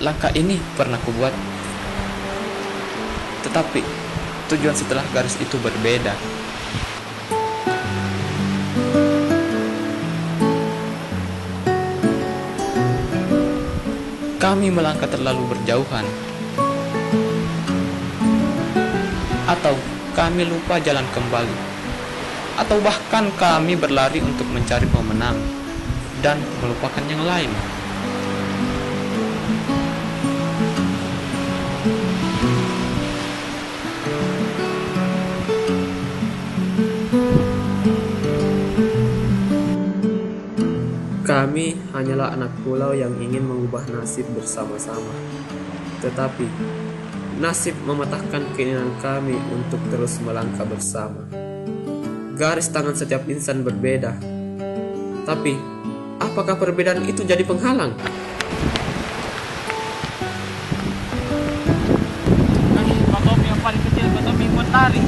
langkah ini pernah kubuat, tetapi tujuan setelah garis itu berbeda. Kami melangkah terlalu berjauhan, atau kami lupa jalan kembali, atau bahkan kami berlari untuk mencari pemenang dan melupakan yang lain. Kami hanyalah anak pulau yang ingin mengubah nasib bersama-sama. Tetapi, nasib mematahkan keinginan kami untuk terus melangkah bersama. Garis tangan setiap insan berbeda. Tapi, apakah perbedaan itu jadi penghalang? Pak Tommy yang paling kecil, Pak Tommy buat lari.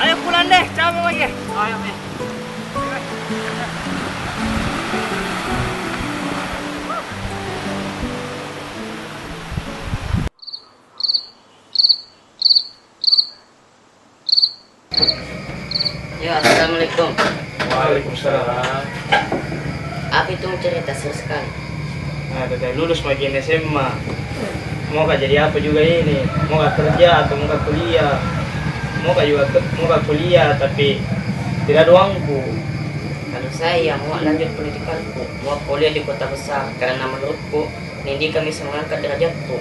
Ayo pulang deh, capek lagi. Ayo, deh. Ya, assalamualaikum. Waalaikumsalam. Apa itu cerita seru sekali? Nah, udah lulus makin SMA. Mau gak jadi apa juga ini? Mau gak kerja atau mau gak kuliah? Mau gak kuliah tapi tidak ada uangku. Kalau saya mau lanjut pendidikanku, mau kuliah di kota besar karena menurutku pendidikan bisa mengangkat derajatku.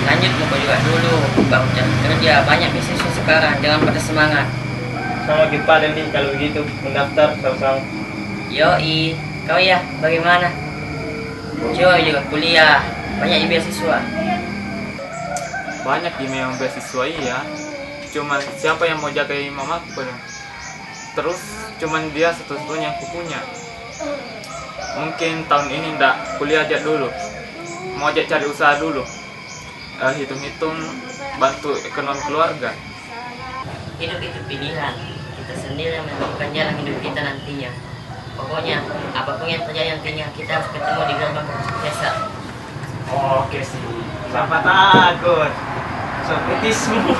Lanjut mau juga dulu, baru cari kerja. Banyak bisnis sekarang, jangan pada semangat. Sama kita nih kalau begitu mendaftar sama-sama. Yoi, kau ya bagaimana? Coba juga kuliah, banyak beasiswa. Banyak di memang beasiswa ya. Cuman siapa yang mau jagain mamaku? Terus cuman dia satu-satunya yang kupunya. Mungkin tahun ini ndak kuliah aja dulu. Mau aja cari usaha dulu. Hitung-hitung bantu ekonomi keluarga. Hidup itu pilihan, kita sendiri yang menentukan jalan hidup kita nantinya. Pokoknya apapun yang terjadi nantinya kita harus ketemu di gerbang kesuksesan. Oke sih. Siapa takut? Sokratismu.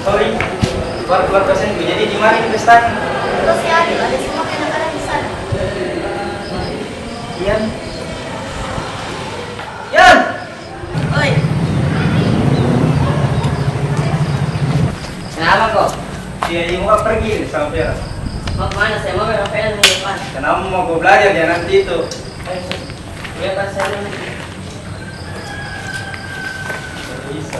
Sorry, keluar dosenku. Jadi di mana ini pesta? Betul sekali, ada semua anak-anak di sana. Ian. Ian. Oi. Kenapa kok? Dia mau pergi sama Vera. Mau kemana? Saya mau beroperasi di depan. Kenapa mau gue belajar ya nanti itu? Bebas saya dulu. Bisa.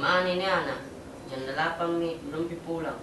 Mana ini anak? Jam 8 nih, belum pulang.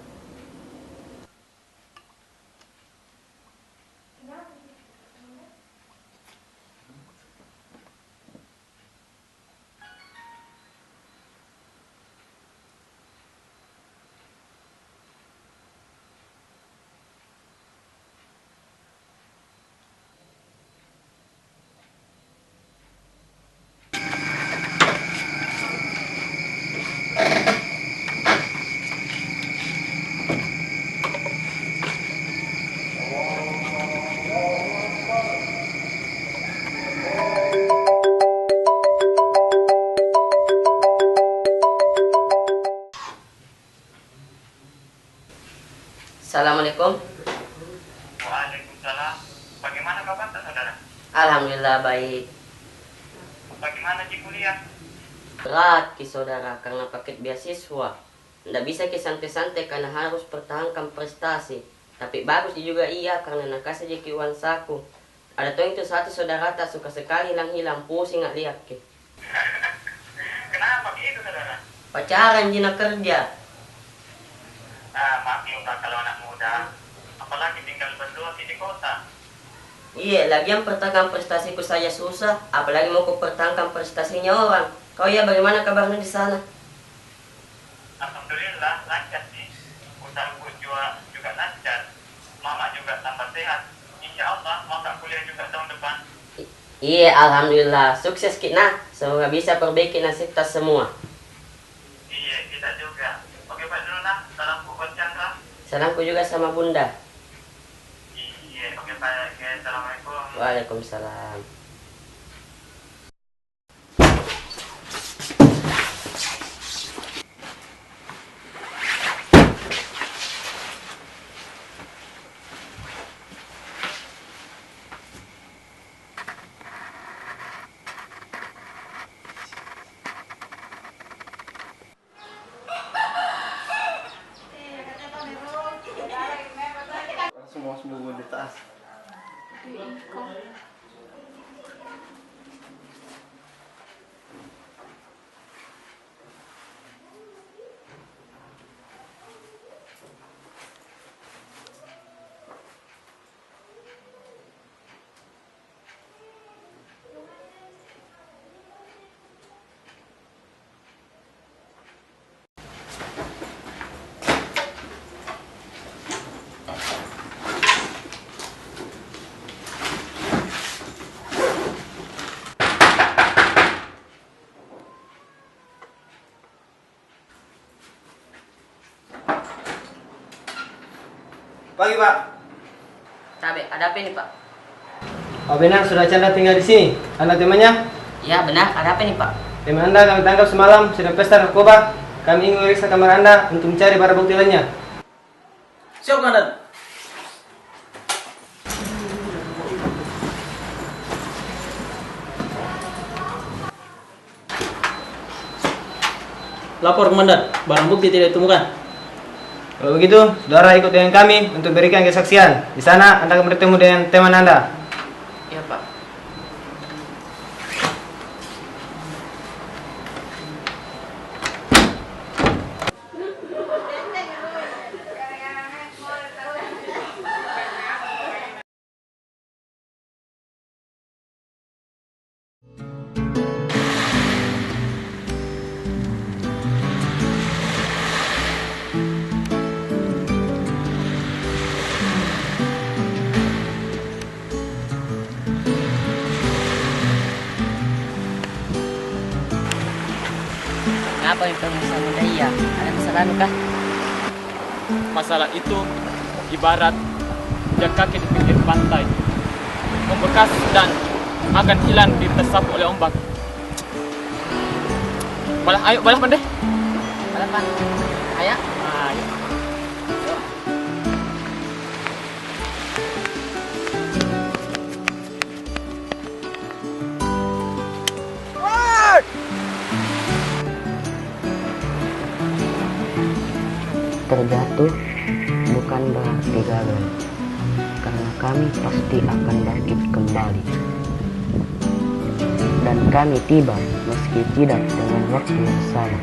Assalamualaikum. Waalaikumsalam. Bagaimana kabar saudara? Alhamdulillah baik. Bagaimana di kuliah? Berat ki saudara karena paket beasiswa. Nggak bisa ki santai-santai karena harus pertahankan prestasi. Tapi bagus juga iya karena nak kasih ki uang saku. Ada tuh itu satu saudara tak suka sekali hilang pusing nggak lihat ki. Kenapa gitu saudara? Pacaran jina kerja. Maaf juga kalau anak muda, apalagi tinggal berdua di kota. Iya, lagian pertahankan prestasiku saya susah, apalagi mau ku pertahankan prestasinya orang. Kau ya bagaimana kabarnya di sana? Alhamdulillah lancar sih. Usahaku juga lancar. Mama juga tambah sehat. Insya Allah mau tak kuliah juga tahun depan. Iya, alhamdulillah sukses kita. Semoga bisa perbaiki nasib kita semua. Iya, kita juga. Oke Pak dulu nah, salam buat Chandra. Salamku juga sama Bunda. Iya, oke Pak. Oke, assalamualaikum. Waalaikumsalam. Semua di tas. Pagi Pak. Cabe, ada apa ini Pak? Oh benar, sudah Chandra tinggal di sini. Anda temannya? Ya benar, ada apa ini Pak? Teman Anda kami tangkap semalam sedang pesta narkoba. Kami ingin memeriksa kamar Anda untuk mencari barang bukti lainnya. Siap, Komandan. Lapor, Komandan. Barang bukti tidak ditemukan. Kalau begitu, saudara ikut dengan kami untuk berikan kesaksian. Di sana Anda akan bertemu dengan teman Anda. Iya Pak. Apa yang kamu sama dia? Ada masalah kah? Masalah itu ibarat jejak kaki di pinggir pantai, membekas dan akan hilang ditersap oleh ombak. Ayo balapan deh. Balapan. Ayo. Ayo. Terjatuh bukan berarti gagal, karena kami pasti akan bangkit kembali. Dan kami tiba meski tidak dengan waktu yang sama.